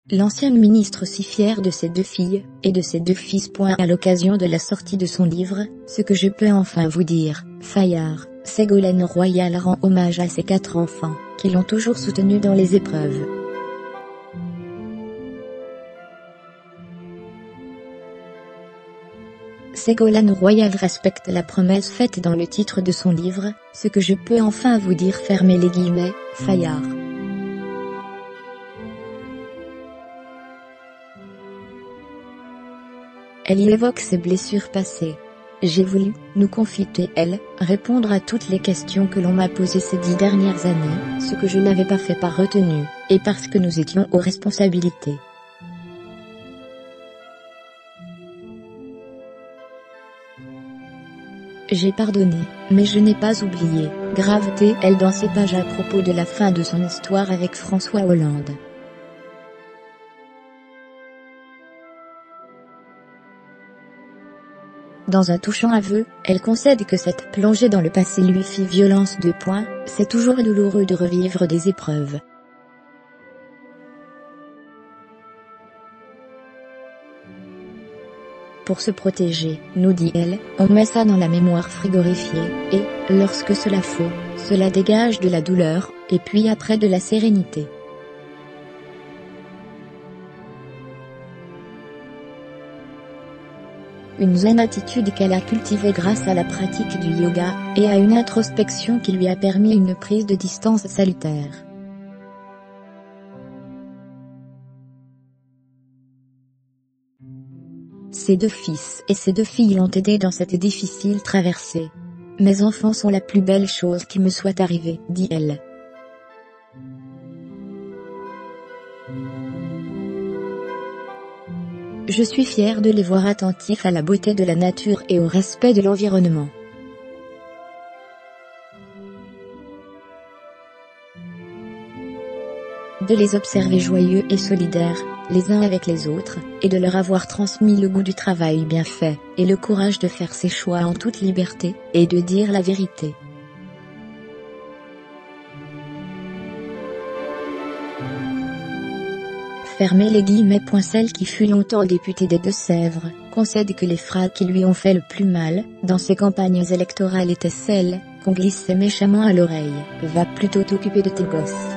L'ancienne ministre si fière de ses 2 filles, et de ses 2 fils. À l'occasion de la sortie de son livre, Ce que je peux enfin vous dire, Fayard, Ségolène Royal rend hommage à ses 4 enfants, qui l'ont toujours soutenue dans les épreuves. Ségolène Royal respecte la promesse faite dans le titre de son livre, Ce que je peux enfin vous dire, fermez les guillemets, Fayard. Elle y évoque ses blessures passées. J'ai voulu, nous confie-t-elle, répondre à toutes les questions que l'on m'a posées ces 10 dernières années, ce que je n'avais pas fait par retenue, et parce que nous étions aux responsabilités. J'ai pardonné, mais je n'ai pas oublié, grave-t-elle dans ses pages à propos de la fin de son histoire avec François Hollande. Dans un touchant aveu, elle concède que cette plongée dans le passé lui fit violence. C'est toujours douloureux de revivre des épreuves. Pour se protéger, nous dit-elle, on met ça dans la mémoire frigorifiée, et, lorsque cela faut, cela dégage de la douleur, et puis après de la sérénité. Une zen attitude qu'elle a cultivée grâce à la pratique du yoga, et à une introspection qui lui a permis une prise de distance salutaire. Ses 2 fils et ses 2 filles l'ont aidée dans cette difficile traversée. Mes enfants sont la plus belle chose qui me soit arrivée, dit-elle. Je suis fière de les voir attentifs à la beauté de la nature et au respect de l'environnement. De les observer joyeux et solidaires, les uns avec les autres, et de leur avoir transmis le goût du travail bien fait, et le courage de faire ses choix en toute liberté, et de dire la vérité. Fermez les guillemets. Celle qui fut longtemps députée des Deux-Sèvres, concède que les phrases qui lui ont fait le plus mal, dans ses campagnes électorales étaient celles qu'on glissait méchamment à l'oreille, va plutôt t'occuper de tes gosses.